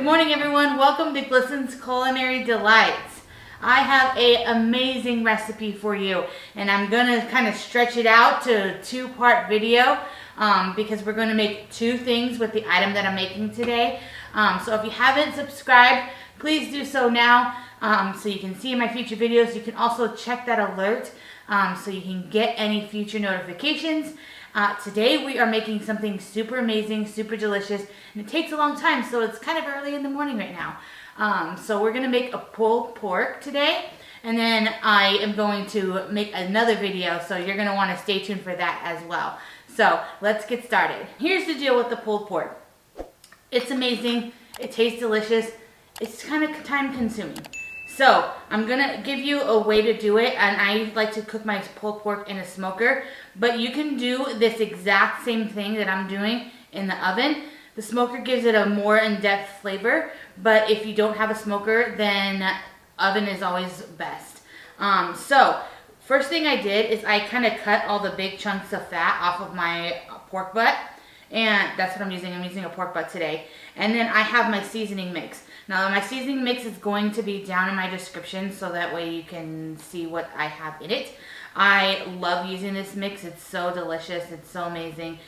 Good morning, everyone. Welcome to Glisten's Culinary Delights. I have an amazing recipe for you, and I'm going to kind of stretch it out to a two-part video because we're going to make two things with the item that I'm making today. So if you haven't subscribed, please do so now so you can see my future videos. You can also check that alert so you can get any future notifications. Today we are making something super amazing, super delicious, and it takes a long time, so it's kind of early in the morning right now. So we're going to make a pulled pork today, and then I am going to make another video, so you're going to want to stay tuned for that as well. So let's get started. Here's the deal with the pulled pork. It's amazing, it tastes delicious, it's kind of time consuming. So I'm gonna give you a way to do it, and I like to cook my pulled pork in a smoker, but you can do this exact same thing that I'm doing in the oven. The smoker gives it a more in-depth flavor, but if you don't have a smoker, then oven is always best. So first thing I did is I kind of cut all the big chunks of fat off of my pork butt, and that's what I'm using. I'm using a pork butt today. And then I have my seasoning mix. Now my seasoning mix is going to be down in my description, so that way you can see what I have in it. I love using this mix. It's so delicious. It's so amazing.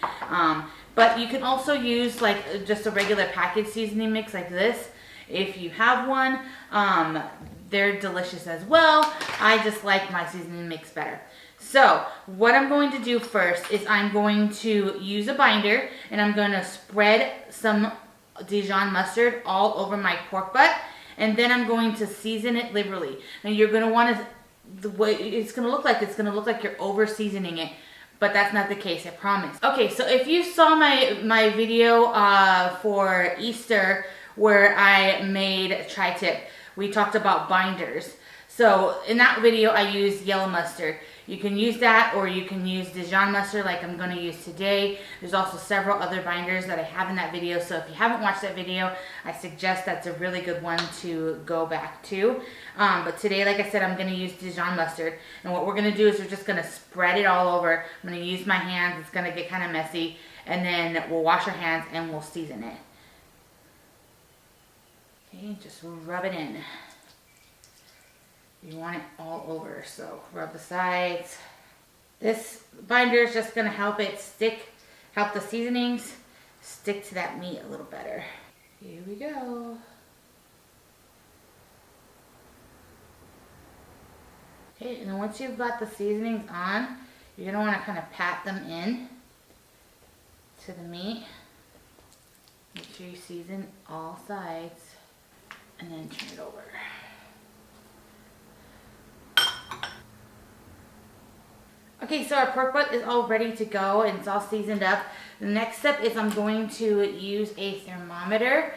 But you can also use like just a regular packaged seasoning mix like this. If you have one, they're delicious as well. I just like my seasoning mix better. So what I'm going to do first is I'm going to use a binder, and I'm going to spread some Dijon mustard all over my pork butt, and then I'm going to season it liberally. Now you're going to want to, the way it's going to look like you're over seasoning it, but that's not the case, I promise. Okay, so if you saw my video for Easter where I made tri-tip, we talked about binders. So in that video I used yellow mustard. You can use that, or you can use Dijon mustard like I'm going to use today. There's also several other binders that I have in that video, so if you haven't watched that video, I suggest that's a really good one to go back to. But today, like I said, I'm going to use Dijon mustard, and what we're going to do is we're just going to spread it all over. I'm going to use my hands. It's going to get kind of messy, and then we'll wash our hands and we'll season it. Okay, just rub it in. You want it all over, so rub the sides. This binder is just going to help it stick, help the seasonings stick to that meat a little better. Here we go. Okay, and then once you've got the seasonings on, you're going to want to kind of pat them in to the meat. Make sure you season all sides, and then turn it over. Okay, so our pork butt is all ready to go, and it's all seasoned up. The next step is I'm going to use a thermometer,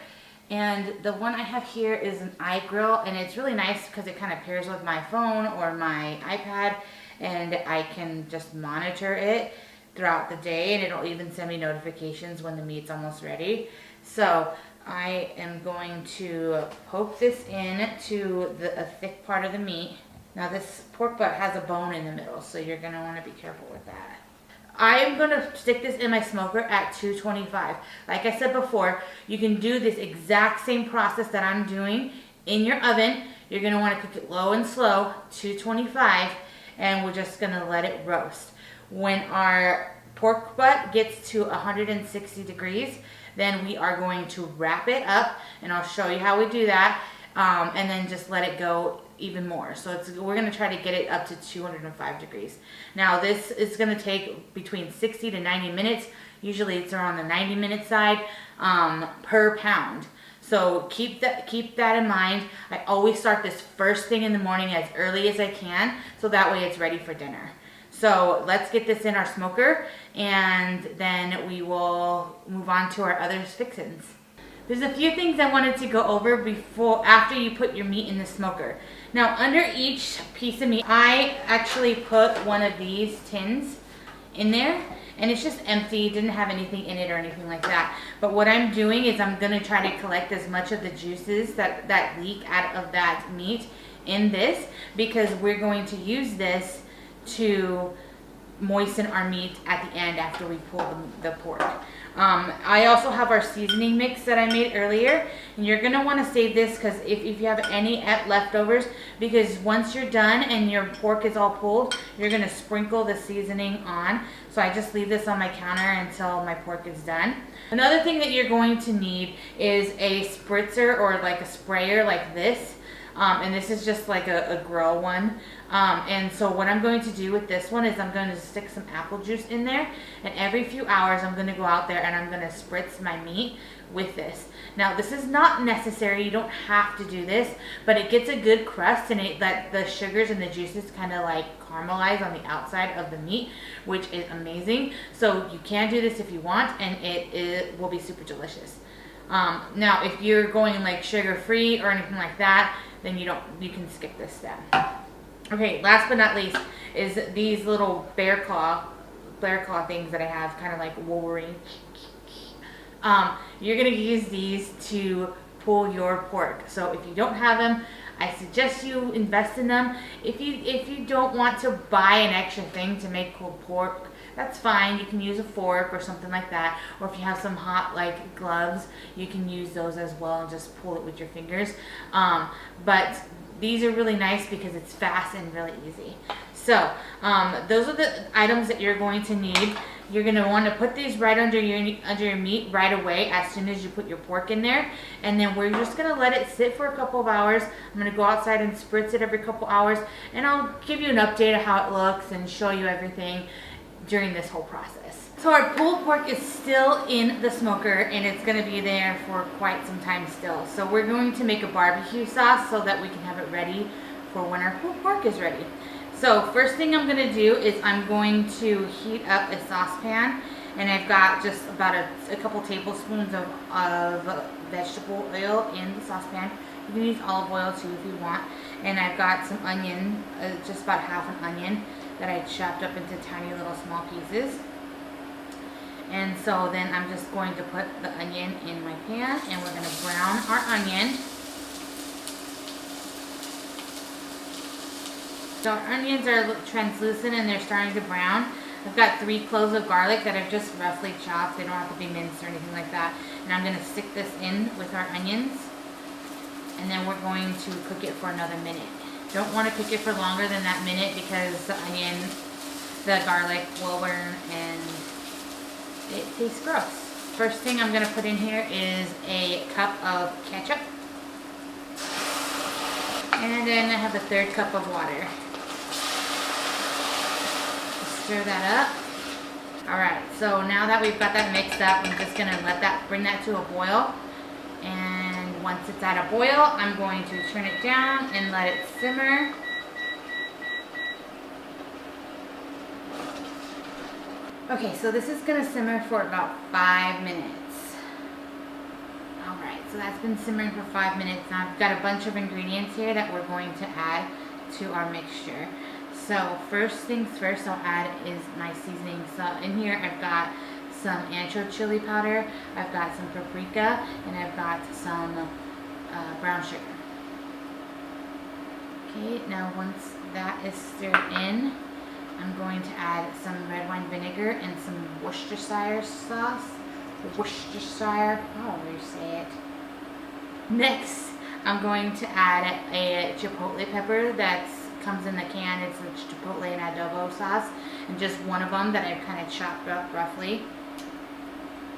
and the one I have here is an iGrill, and it's really nice because it kind of pairs with my phone or my iPad, and I can just monitor it throughout the day, and it'll even send me notifications when the meat's almost ready. So I am going to poke this in to a thick part of the meat. Now this pork butt has a bone in the middle, so you're going to want to be careful with that. I am going to stick this in my smoker at 225. Like I said before, you can do this exact same process that I'm doing in your oven. You're going to want to cook it low and slow, 225, and we're just going to let it roast. When our pork butt gets to 160 degrees, then we are going to wrap it up, and I'll show you how we do that, and then just let it go even more. So we're going to try to get it up to 205 degrees. Now this is going to take between 60 to 90 minutes. Usually it's around the 90-minute side per pound. So keep that in mind. I always start this first thing in the morning as early as I can, so that way it's ready for dinner. So let's get this in our smoker, and then we will move on to our other fixins. There's a few things I wanted to go over after you put your meat in the smoker. Now under each piece of meat, I actually put one of these tins in there, and it's just empty, didn't have anything in it or anything like that. But what I'm doing is I'm going to try to collect as much of the juices that leak out of that meat in this, because we're going to use this to moisten our meat at the end after we pull the pork. I also have our seasoning mix that I made earlier, and you're gonna want to save this because if you have any leftovers, because once you're done and your pork is all pulled, you're gonna sprinkle the seasoning on. So I just leave this on my counter until my pork is done. Another thing that you're going to need is a spritzer or like a sprayer like this. And this is just like a grill one. And so what I'm going to do with this one is I'm going to stick some apple juice in there, and every few hours I'm going to go out there and I'm going to spritz my meat with this. Now this is not necessary, you don't have to do this, but it gets a good crust and that the sugars and the juices kind of like caramelize on the outside of the meat, which is amazing. So you can do this if you want, and it will be super delicious. Now if you're going like sugar free or anything like that, then you can skip this step. Okay, last but not least is these little bear claw things that I have, kind of like Wolverine. You're gonna use these to pull your pork. So if you don't have them, I suggest you invest in them. If you don't want to buy an extra thing to make pulled pork, that's fine. You can use a fork or something like that. Or if you have some hot like gloves, you can use those as well and just pull it with your fingers. But these are really nice because it's fast and really easy. So those are the items that you're going to need. You're going to want to put these right under your meat right away as soon as you put your pork in there. And then we're just going to let it sit for a couple of hours. I'm going to go outside and spritz it every couple hours. And I'll give you an update of how it looks and show you everything during this whole process. So our pulled pork is still in the smoker, and it's going to be there for quite some time still. So we're going to make a barbecue sauce so that we can have it ready for when our pulled pork is ready. So first thing I'm going to do is I'm going to heat up a saucepan, and I've got just about a couple tablespoons of vegetable oil in the saucepan. You can use olive oil too if you want. And I've got some onion, just about half an onion that I chopped up into tiny little small pieces. And so then I'm just going to put the onion in my pan, and we're going to brown our onion. So our onions are translucent and they're starting to brown. I've got 3 cloves of garlic that I've just roughly chopped. They don't have to be minced or anything like that. And I'm going to stick this in with our onions. And then we're going to cook it for another minute. Don't want to cook it for longer than that minute because the garlic will burn and it tastes gross. First thing I'm going to put in here is a cup of ketchup. And then I have a 1/3 cup of water. Stir that up. Alright, so now that we've got that mixed up, I'm just going to bring that to a boil. And once it's at a boil, I'm going to turn it down and let it simmer. Okay, so this is going to simmer for about 5 minutes. Alright, so that's been simmering for 5 minutes. Now I've got a bunch of ingredients here that we're going to add to our mixture. So first things first, I'll add is my seasoning. So in here I've got some ancho chili powder, I've got some paprika, and I've got some brown sugar. Okay, now once that is stirred in, I'm going to add some red wine vinegar and some Worcestershire sauce. Worcestershire, however you say it. Next, I'm going to add a chipotle pepper that comes in the can. It's a chipotle and adobo sauce, and just one of them that I've kind of chopped up roughly.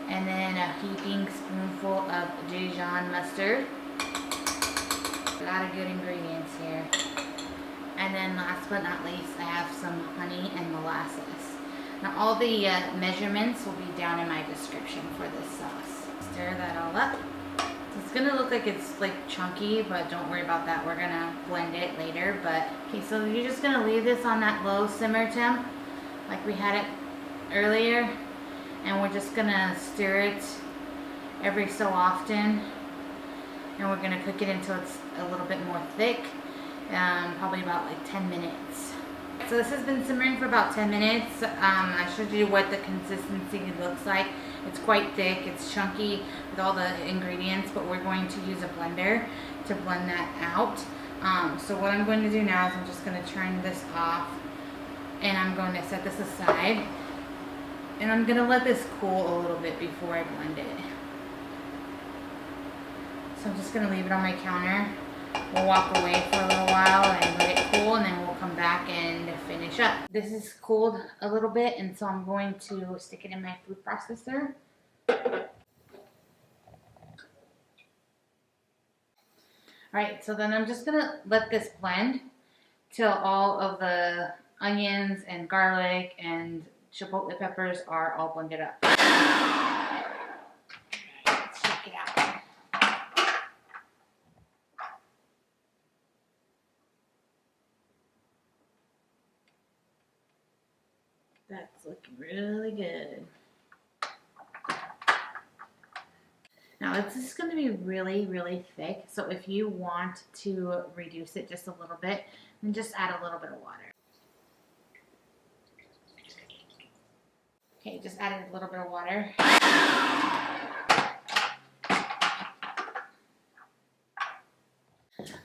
And then a heaping spoonful of Dijon mustard. A lot of good ingredients here. And then last but not least, I have some honey and molasses. Now all the measurements will be down in my description for this sauce. Stir that all up. It's gonna look like it's like chunky, but don't worry about that. We're gonna blend it later. But okay, so you're just gonna leave this on that low simmer temp, like we had it earlier, and we're just gonna stir it every so often, and we're gonna cook it until it's a little bit more thick. Probably about like 10 minutes. So this has been simmering for about 10 minutes. I showed you what the consistency looks like. It's quite thick, it's chunky with all the ingredients, but we're going to use a blender to blend that out. So what I'm going to do now is I'm just going to turn this off And I'm going to set this aside. And I'm going to let this cool a little bit before I blend it. So I'm just going to leave it on my counter. We'll walk away for a little while and let it cool, and then we'll come back and finish up. This is cooled a little bit, and so I'm going to stick it in my food processor. Alright, so then I'm just going to let this blend till all of the onions and garlic and chipotle peppers are all blended up. Let's check it out. That's looking really good. Now this is going to be really, really thick, so if you want to reduce it just a little bit, then just add a little bit of water. Okay, just added a little bit of water.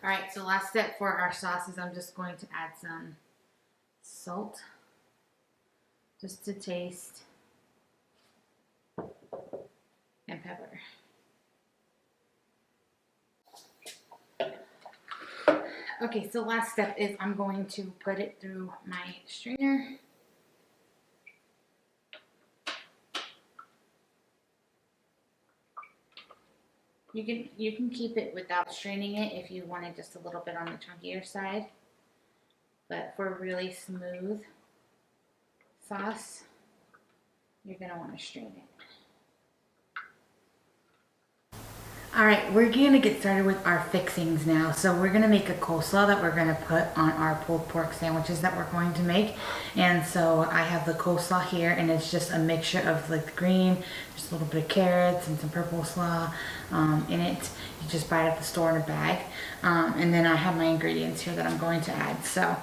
Alright, so last step for our sauce is I'm just going to add some salt, just to taste, and pepper. Okay, so last step is I'm going to put it through my strainer. You can keep it without straining it if you want it just a little bit on the chunkier side. But for a really smooth sauce, you're going to want to strain it. Alright, we're going to get started with our fixings now. So we're going to make a coleslaw that we're going to put on our pulled pork sandwiches that we're going to make. And so I have the coleslaw here, and it's just a mixture of like the green, just a little bit of carrots and some purple slaw in it. You just buy it at the store in a bag. And then I have my ingredients here that I'm going to add. So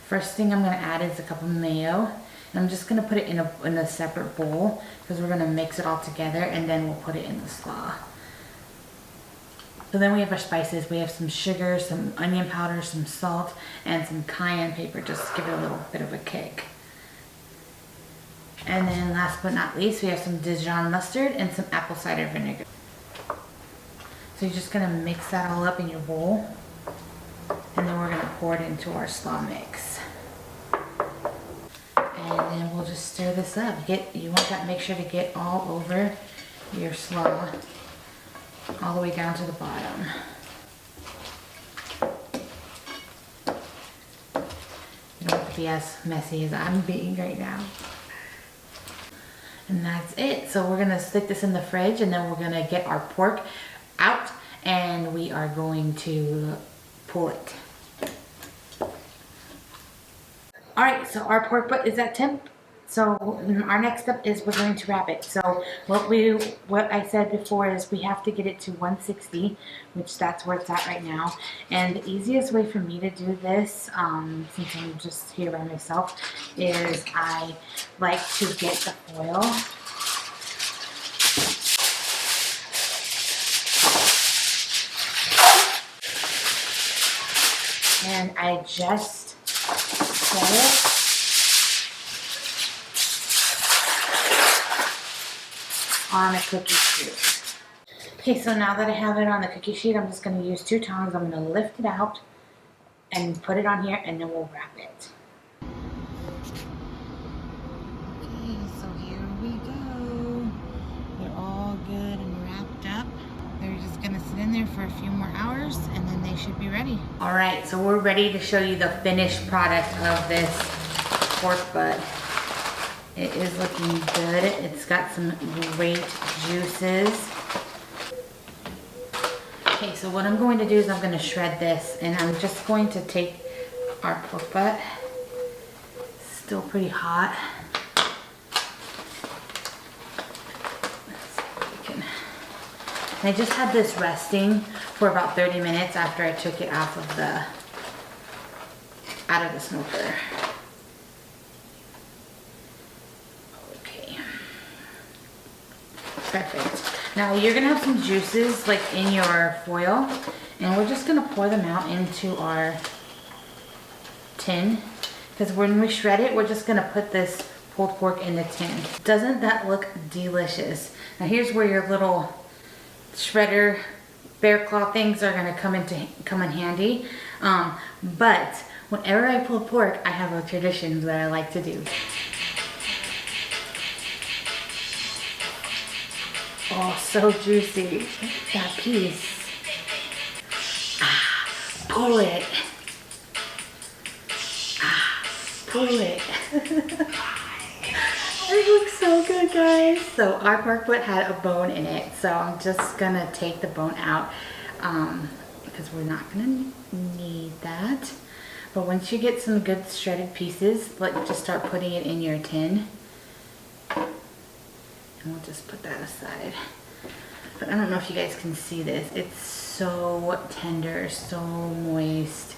first thing I'm going to add is a cup of mayo. And I'm just going to put it in a separate bowl because we're going to mix it all together, and then we'll put it in the slaw. So then we have our spices. We have some sugar, some onion powder, some salt, and some cayenne pepper, just to give it a little bit of a kick. And then last but not least, we have some Dijon mustard and some apple cider vinegar. So you're just going to mix that all up in your bowl, and then we're going to pour it into our slaw mix. And then we'll just stir this up. You want that mixture to get all over your slaw, all the way down to the bottom. You don't have to be as messy as I'm being right now. And that's it. So we're gonna stick this in the fridge, and then we're gonna get our pork out, and we are going to pull it. All right, so our pork butt is at temp. So our next step is we're going to wrap it. So what I said before is we have to get it to 160, which that's where it's at right now. And the easiest way for me to do this, since I'm just here by myself, is I like to get the foil. And I just set it on a cookie sheet. Okay, so now that I have it on the cookie sheet, I'm just going to use 2 tongs. I'm going to lift it out and put it on here, and then we'll wrap it. Okay, so here we go. They're all good and wrapped up. They're just going to sit in there for a few more hours, and then they should be ready. All right, so we're ready to show you the finished product of this pork butt. It is looking good. It's got some great juices. Okay, so what I'm going to do is I'm going to shred this, and I'm just going to take our pork butt. Still pretty hot. Let's see if we can. And I just had this resting for about 30 minutes after I took it out of the smoker. Perfect. Now you're gonna have some juices like in your foil, and we're just gonna pour them out into our tin, because when we shred it, we're just gonna put this pulled pork in the tin. Doesn't that look delicious? Now here's where your little shredder bear claw things are gonna come in handy. But whenever I pull pork, I have a tradition that I like to do. Oh, so juicy, that piece. Pull it. Pull it. It looks so good, guys. So our pork butt had a bone in it, so I'm just gonna take the bone out because we're not gonna need that. But once you get some good shredded pieces, just start putting it in your tin. And we'll just put that aside. But I don't know if you guys can see this. It's so tender, so moist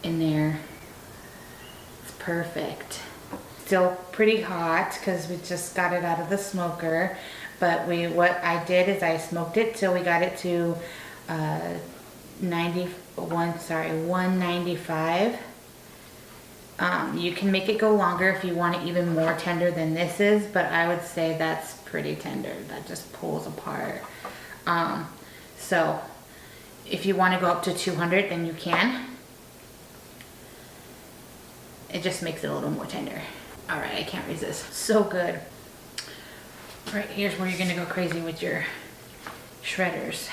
in there. It's perfect. Still pretty hot because we just got it out of the smoker. But what I did is I smoked it till we got it to 195. You can make it go longer if you want it even more tender than this is, but I would say that's pretty tender. That just pulls apart. So if you want to go up to 200, then you can. It just makes it a little more tender. All right, I can't resist. So good. All right, here's where you're gonna go crazy with your shredders.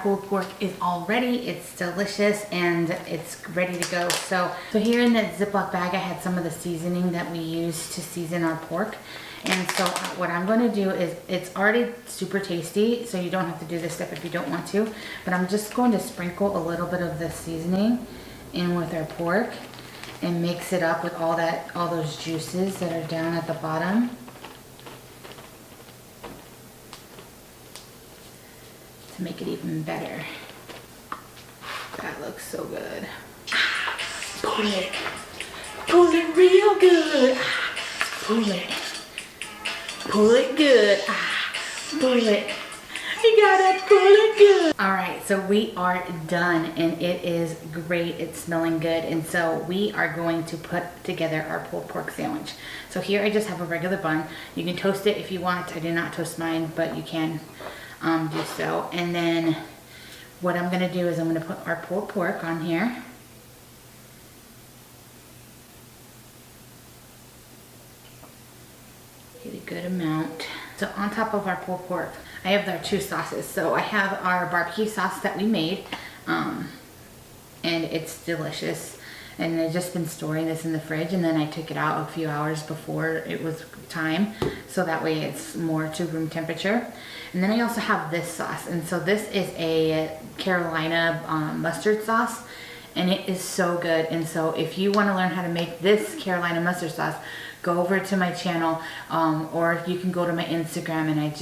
Pulled pork is all ready. It's delicious and it's ready to go. So here in that Ziploc bag, I had some of the seasoning that we use to season our pork. And so what I'm going to do is, it's already super tasty, so you don't have to do this step if you don't want to. But I'm just going to sprinkle a little bit of the seasoning in with our pork and mix it up with all those juices that are down at the bottom. To make it even better. That looks so good. Pull it. Pull it real good. Pull it. Pull it good. Pull it. You gotta pull it good. All right, so we are done and it is great. It's smelling good. And so we are going to put together our pulled pork sandwich. So here I just have a regular bun. You can toast it if you want. I did not toast mine, but you can do so. And then what I'm gonna do is I'm gonna put our pulled pork on here. Get a good amount. So on top of our pulled pork, I have our two sauces. So I have our barbecue sauce that we made, and it's delicious. And I've just been storing this in the fridge, and then I took it out a few hours before it was time, so that way it's more to room temperature. And then I also have this sauce, and so this is a Carolina mustard sauce, and it is so good. And so if you want to learn how to make this Carolina mustard sauce, go over to my channel, or you can go to my Instagram, and I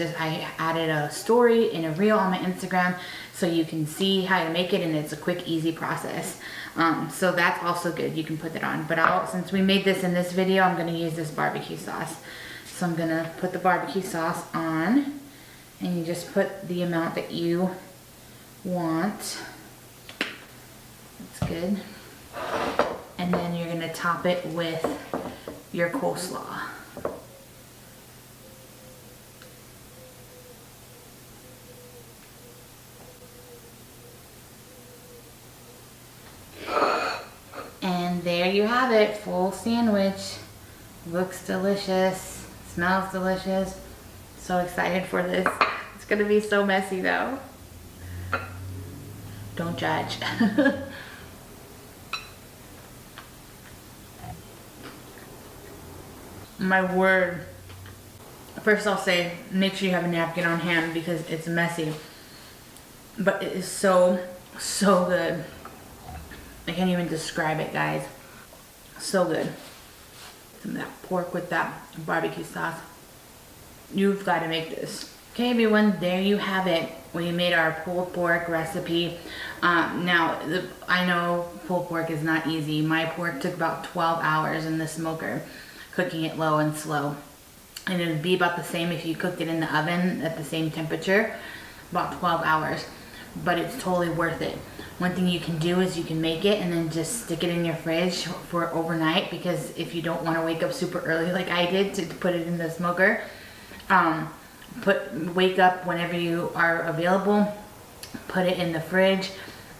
added a story and a reel on my Instagram so you can see how to make it, and it's a quick, easy process. So that's also good. You can put that on. But since we made this in this video, I'm going to use this barbecue sauce. So I'm going to put the barbecue sauce on, and you just put the amount that you want. That's good. And then you're going to top it with your coleslaw. And there you have it, full sandwich. Looks delicious, smells delicious. So excited for this. It's gonna be so messy though. Don't judge. My word. First I'll say, make sure you have a napkin on hand because it's messy. But it is so, so good. I can't even describe it, guys. So good. Some of that pork with that barbecue sauce. You've got to make this. Okay, everyone, there you have it. We made our pulled pork recipe. Now, I know pulled pork is not easy. My pork took about 12 hours in the smoker, cooking it low and slow. And it would be about the same if you cooked it in the oven at the same temperature. about 12 hours, but it's totally worth it. One thing you can do is you can make it and then just stick it in your fridge for overnight, because if you don't want to wake up super early like I did to put it in the smoker, wake up whenever you are available, put it in the fridge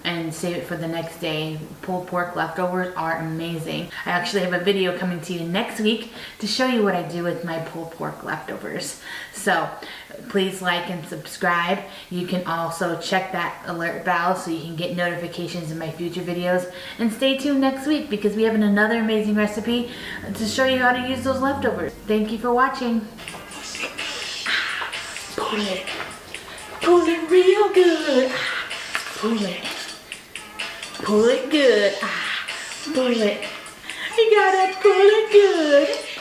and save it for the next day. Pulled pork leftovers are amazing. I actually have a video coming to you next week to show you what I do with my pulled pork leftovers. So please like and subscribe. You can also check that alert bell so you can get notifications of my future videos. And stay tuned next week because we have another amazing recipe to show you how to use those leftovers. Thank you for watching. Pull it. Pull it real good. Pull it. Pull it good. Pull it. You gotta pull it good.